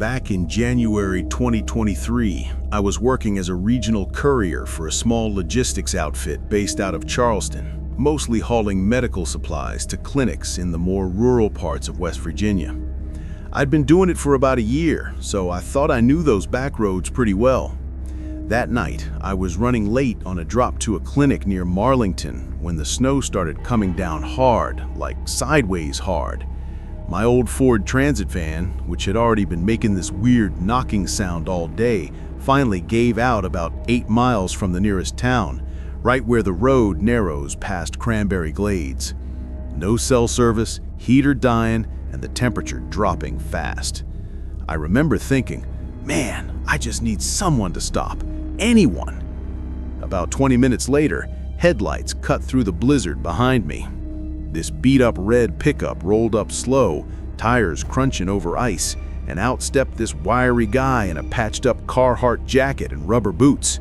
Back in January 2023, I was working as a regional courier for a small logistics outfit based out of Charleston, mostly hauling medical supplies to clinics in the more rural parts of West Virginia. I'd been doing it for about a year, so I thought I knew those back roads pretty well. That night, I was running late on a drop to a clinic near Marlington when the snow started coming down hard, like sideways hard. My old Ford Transit van, which had already been making this weird knocking sound all day, finally gave out about 8 miles from the nearest town, right where the road narrows past Cranberry Glades. No cell service, heater dying, and the temperature dropping fast. I remember thinking, man, I just need someone to stop. Anyone. About 20 minutes later, headlights cut through the blizzard behind me. This beat-up red pickup rolled up slow, tires crunching over ice, and out stepped this wiry guy in a patched-up Carhartt jacket and rubber boots.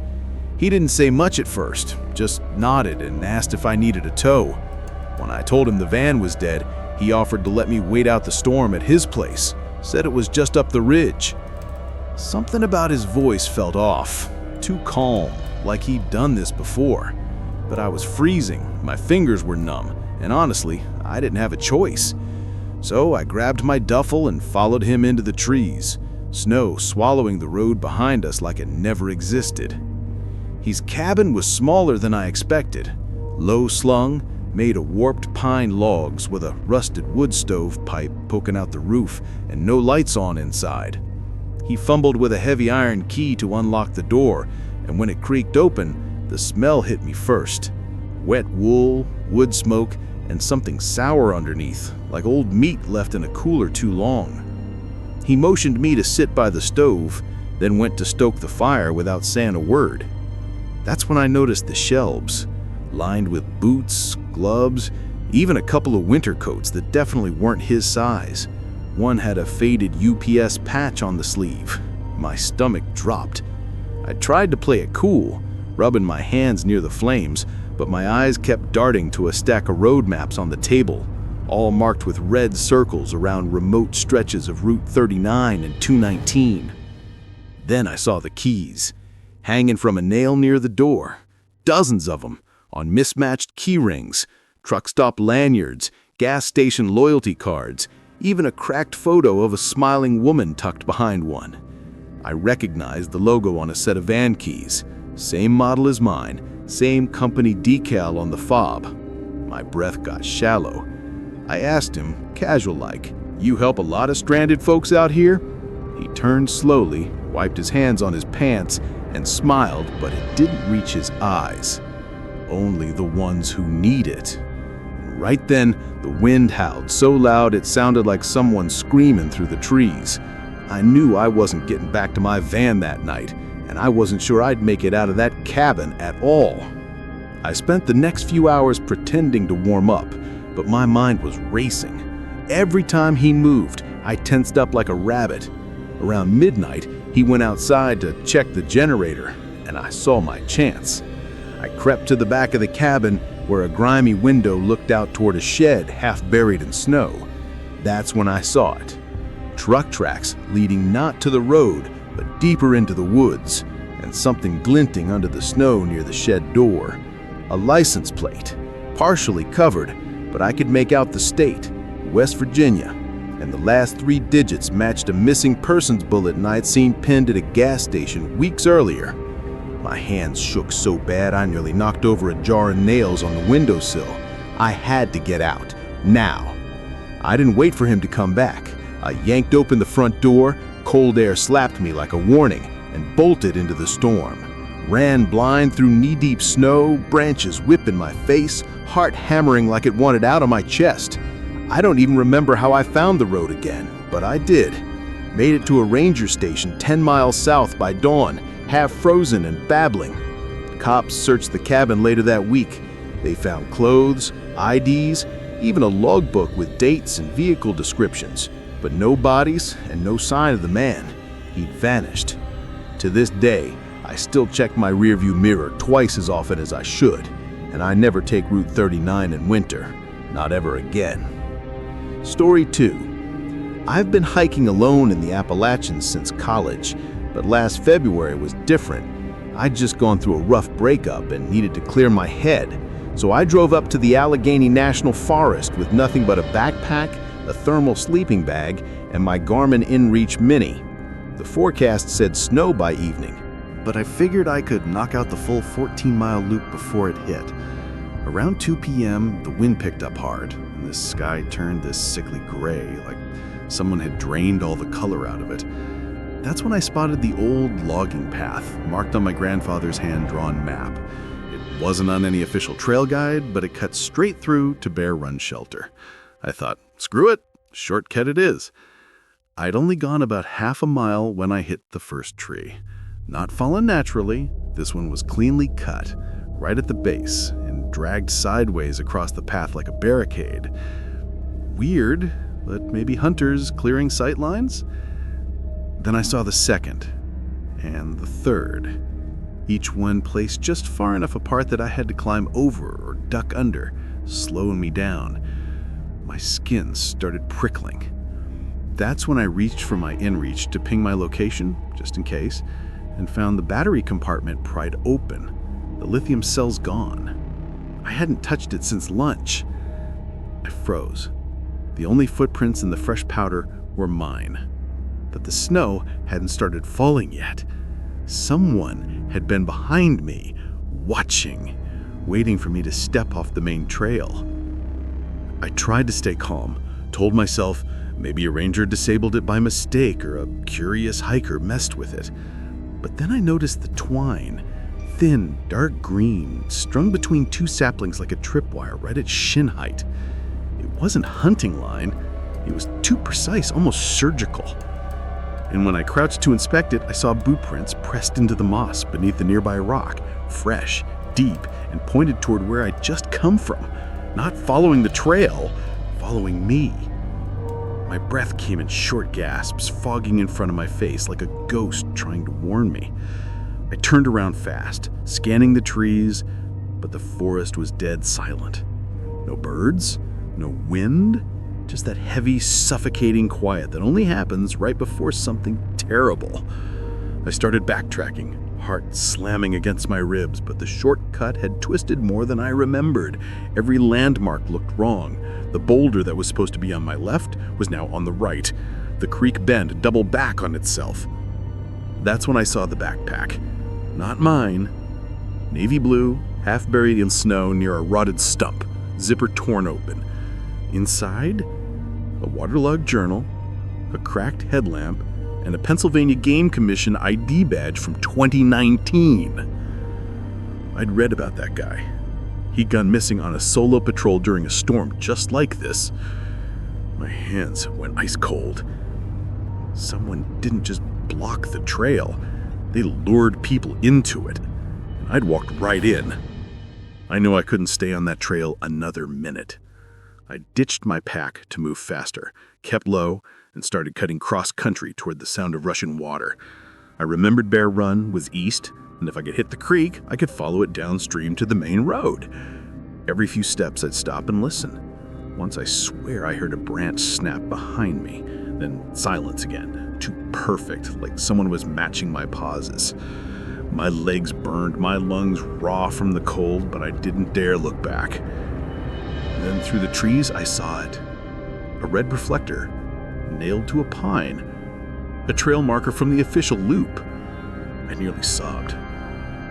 He didn't say much at first, just nodded and asked if I needed a tow. When I told him the van was dead, he offered to let me wait out the storm at his place, said it was just up the ridge. Something about his voice felt off, too calm, like he'd done this before. But I was freezing, my fingers were numb, and honestly, I didn't have a choice. So I grabbed my duffel and followed him into the trees, snow swallowing the road behind us like it never existed. His cabin was smaller than I expected, low-slung, made of warped pine logs with a rusted wood stove pipe poking out the roof and no lights on inside. He fumbled with a heavy iron key to unlock the door, and when it creaked open, the smell hit me first. Wet wool, wood smoke, and something sour underneath, like old meat left in a cooler too long. He motioned me to sit by the stove, then went to stoke the fire without saying a word. That's when I noticed the shelves, lined with boots, gloves, even a couple of winter coats that definitely weren't his size. One had a faded UPS patch on the sleeve. My stomach dropped. I tried to play it cool, rubbing my hands near the flames, but my eyes kept darting to a stack of road maps on the table, all marked with red circles around remote stretches of Route 39 and 219. Then I saw the keys, hanging from a nail near the door, dozens of them, on mismatched key rings, truck stop lanyards, gas station loyalty cards, even a cracked photo of a smiling woman tucked behind one. I recognized the logo on a set of van keys, same model as mine, same company decal on the fob. My breath got shallow. I asked him, casual-like, "You help a lot of stranded folks out here?" He turned slowly, wiped his hands on his pants, and smiled, but it didn't reach his eyes. Only the ones who need it. And right then, the wind howled so loud it sounded like someone screaming through the trees. I knew I wasn't getting back to my van that night, and I wasn't sure I'd make it out of that cabin at all. I spent the next few hours pretending to warm up, but my mind was racing. Every time he moved, I tensed up like a rabbit. Around midnight, he went outside to check the generator, and I saw my chance. I crept to the back of the cabin where a grimy window looked out toward a shed half buried in snow. That's when I saw it. Truck tracks leading not to the road, but deeper into the woods, and something glinting under the snow near the shed door. A license plate, partially covered, but I could make out the state, West Virginia, and the last 3 digits matched a missing persons bulletin I'd seen pinned at a gas station weeks earlier. My hands shook so bad I nearly knocked over a jar of nails on the windowsill. I had to get out, now. I didn't wait for him to come back. I yanked open the front door, cold air slapped me like a warning, and bolted into the storm. Ran blind through knee-deep snow, branches whipping my face, heart hammering like it wanted out of my chest. I don't even remember how I found the road again, but I did. Made it to a ranger station 10 miles south by dawn, half frozen and babbling. Cops searched the cabin later that week. They found clothes, IDs, even a logbook with dates and vehicle descriptions, but no bodies and no sign of the man. He'd vanished. To this day, I still check my rearview mirror twice as often as I should, and I never take Route 39 in winter, not ever again. Story 2. I've been hiking alone in the Appalachians since college, but last February was different. I'd just gone through a rough breakup and needed to clear my head. So I drove up to the Allegheny National Forest with nothing but a backpack, a thermal sleeping bag, and my Garmin InReach Mini. The forecast said snow by evening, but I figured I could knock out the full 14-mile loop before it hit. Around 2 p.m., the wind picked up hard, and the sky turned this sickly gray, like someone had drained all the color out of it. That's when I spotted the old logging path, marked on my grandfather's hand-drawn map. It wasn't on any official trail guide, but it cut straight through to Bear Run Shelter. I thought, screw it, shortcut it is. I'd only gone about half a mile when I hit the first tree. Not fallen naturally, this one was cleanly cut, right at the base, and dragged sideways across the path like a barricade. Weird, but maybe hunters clearing sight lines? Then I saw the second, and the third, each one placed just far enough apart that I had to climb over or duck under, slowing me down. My skin started prickling. That's when I reached for my InReach to ping my location, just in case, and found the battery compartment pried open. The lithium cell's gone. I hadn't touched it since lunch. I froze. The only footprints in the fresh powder were mine. But the snow hadn't started falling yet. Someone had been behind me, watching, waiting for me to step off the main trail. I tried to stay calm, told myself maybe a ranger disabled it by mistake or a curious hiker messed with it. But then I noticed the twine, thin, dark green, strung between two saplings like a tripwire right at shin height. It wasn't hunting line. It was too precise, almost surgical. And when I crouched to inspect it, I saw boot prints pressed into the moss beneath the nearby rock, fresh, deep, and pointed toward where I'd just come from. Not following the trail, following me. My breath came in short gasps, fogging in front of my face like a ghost trying to warn me. I turned around fast, scanning the trees, but the forest was dead silent. No birds, no wind, just that heavy, suffocating quiet that only happens right before something terrible. I started backtracking, heart slamming against my ribs, but the shortcut had twisted more than I remembered. Every landmark looked wrong. The boulder that was supposed to be on my left was now on the right. The creek bend doubled back on itself. That's when I saw the backpack. Not mine. Navy blue, half buried in snow near a rotted stump, zipper torn open. Inside, a waterlogged journal, a cracked headlamp, and a Pennsylvania Game Commission ID badge from 2019. I'd read about that guy. He'd gone missing on a solo patrol during a storm just like this. My hands went ice cold. Someone didn't just block the trail. They lured people into it. And I'd walked right in. I knew I couldn't stay on that trail another minute. I ditched my pack to move faster, kept low, and started cutting cross-country toward the sound of rushing water. I remembered Bear Run was east, and if I could hit the creek, I could follow it downstream to the main road. Every few steps, I'd stop and listen. Once I swear I heard a branch snap behind me, then silence again, too perfect, like someone was matching my pauses. My legs burned, my lungs raw from the cold, but I didn't dare look back. Then through the trees, I saw it. A red reflector, nailed to a pine. A trail marker from the official loop. I nearly sobbed.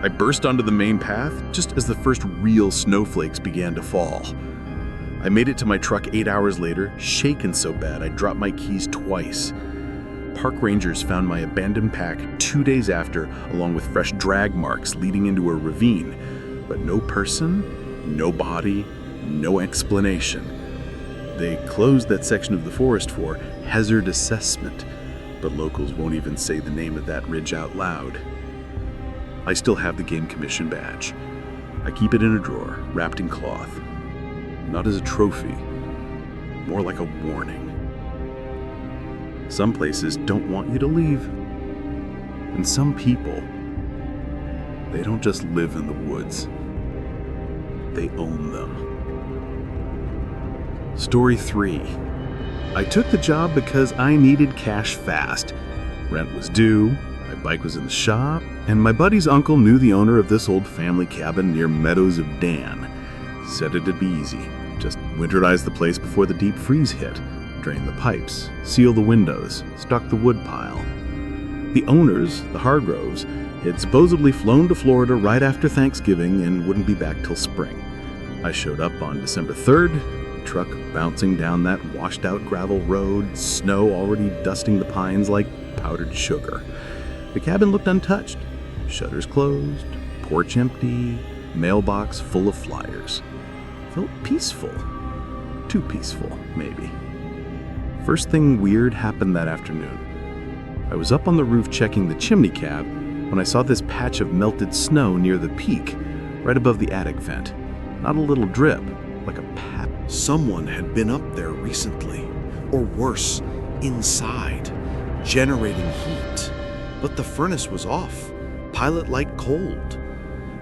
I burst onto the main path just as the first real snowflakes began to fall. I made it to my truck 8 hours later, shaken so bad I dropped my keys twice. Park rangers found my abandoned pack 2 days after, along with fresh drag marks leading into a ravine. But no person, no body, no explanation. They closed that section of the forest for hazard assessment, but locals won't even say the name of that ridge out loud. I still have the Game Commission badge. I keep it in a drawer, wrapped in cloth. Not as a trophy, more like a warning. Some places don't want you to leave. And some people, they don't just live in the woods. They own them. Story 3. I took the job because I needed cash fast. Rent was due, my bike was in the shop, and my buddy's uncle knew the owner of this old family cabin near Meadows of Dan. Said it'd be easy. Just winterize the place before the deep freeze hit, drain the pipes, seal the windows, stock the wood pile. The owners, the Hargroves, had supposedly flown to Florida right after Thanksgiving and wouldn't be back till spring. I showed up on December 3rd, truck bouncing down that washed-out gravel road, snow already dusting the pines like powdered sugar. The cabin looked untouched. Shutters closed, porch empty, mailbox full of flyers. Felt peaceful. Too peaceful, maybe. First thing weird happened that afternoon. I was up on the roof checking the chimney cap when I saw this patch of melted snow near the peak, right above the attic vent. Not a little drip, like a pat. Someone had been up there recently, or worse, inside, generating heat. But the furnace was off, pilot light cold.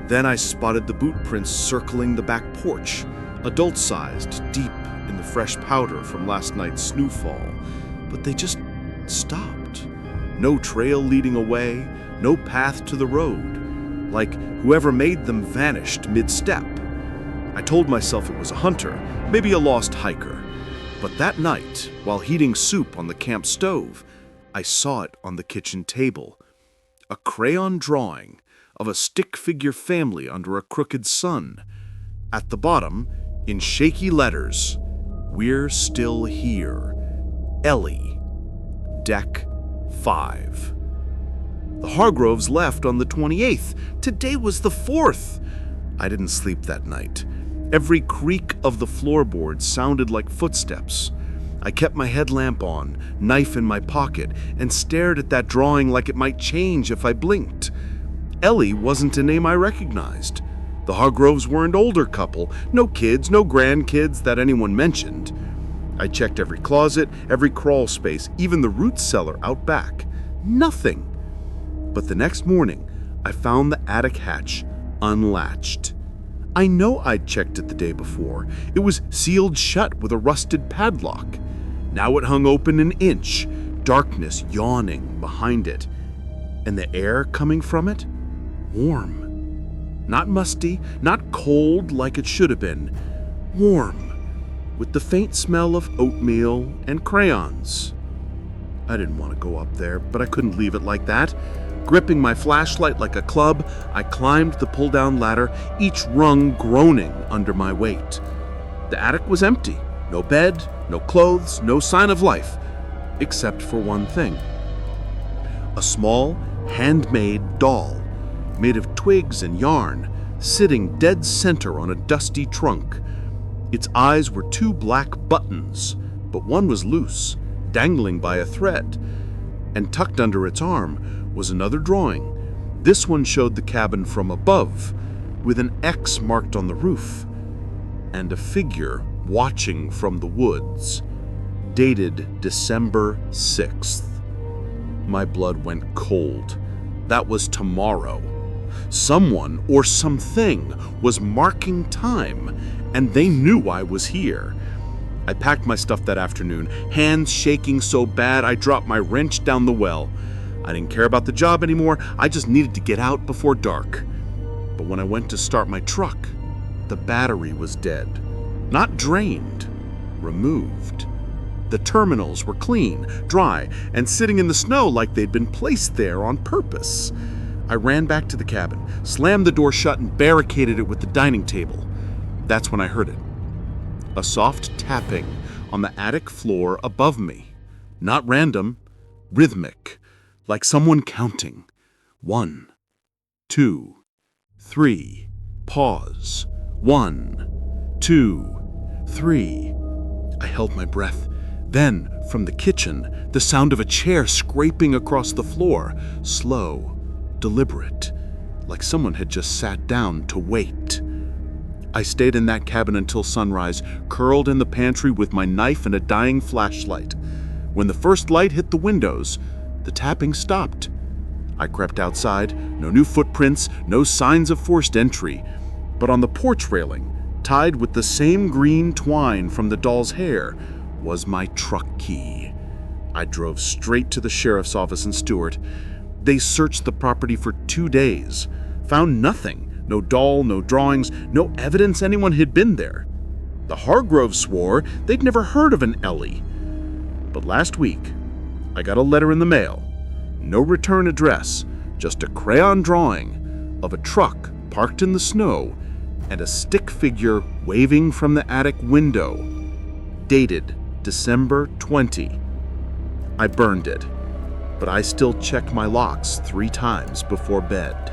Then I spotted the boot prints circling the back porch, adult-sized, deep in the fresh powder from last night's snowfall. But they just stopped. No trail leading away, no path to the road. Like whoever made them vanished mid-step. I told myself it was a hunter, maybe a lost hiker. But that night, while heating soup on the camp stove, I saw it on the kitchen table. A crayon drawing of a stick figure family under a crooked sun. At the bottom, in shaky letters, "We're still here. Ellie. Deck 5. The Hargroves left on the 28th. Today was the 4th. I didn't sleep that night. Every creak of the floorboards sounded like footsteps. I kept my headlamp on, knife in my pocket, and stared at that drawing like it might change if I blinked. Ellie wasn't a name I recognized. The Hargroves were an older couple, no kids, no grandkids that anyone mentioned. I checked every closet, every crawl space, even the root cellar out back. Nothing. But the next morning, I found the attic hatch unlatched. I know I'd checked it the day before. It was sealed shut with a rusted padlock. Now it hung open an inch, darkness yawning behind it. And the air coming from it? Warm. Not musty, not cold like it should have been. Warm, with the faint smell of oatmeal and crayons. I didn't want to go up there, but I couldn't leave it like that. Gripping my flashlight like a club, I climbed the pull-down ladder, each rung groaning under my weight. The attic was empty. No bed, no clothes, no sign of life, except for one thing. A small, handmade doll, made of twigs and yarn, sitting dead center on a dusty trunk. Its eyes were two black buttons, but one was loose, dangling by a thread, and tucked under its arm was another drawing. This one showed the cabin from above, with an X marked on the roof, and a figure watching from the woods, dated December 6th. My blood went cold. That was tomorrow. Someone or something was marking time, and they knew I was here. I packed my stuff that afternoon, hands shaking so bad I dropped my wrench down the well. I didn't care about the job anymore, I just needed to get out before dark. But when I went to start my truck, the battery was dead. Not drained, removed. The terminals were clean, dry, and sitting in the snow like they'd been placed there on purpose. I ran back to the cabin, slammed the door shut, and barricaded it with the dining table. That's when I heard it. A soft tapping on the attic floor above me. Not random, rhythmic, like someone counting. 1, 2, 3, pause. 1, 2, 3. I held my breath. Then, from the kitchen, the sound of a chair scraping across the floor, slow, deliberate, like someone had just sat down to wait. I stayed in that cabin until sunrise, curled in the pantry with my knife and a dying flashlight. When the first light hit the windows, the tapping stopped. I crept outside, no new footprints, no signs of forced entry. But on the porch railing, tied with the same green twine from the doll's hair, was my truck key. I drove straight to the sheriff's office in Stewart. They searched the property for 2 days, found nothing. No doll, no drawings, no evidence anyone had been there. The Hargroves swore they'd never heard of an Ellie. But last week, I got a letter in the mail. No return address, just a crayon drawing of a truck parked in the snow and a stick figure waving from the attic window. Dated December 20. I burned it, but I still checked my locks 3 times before bed.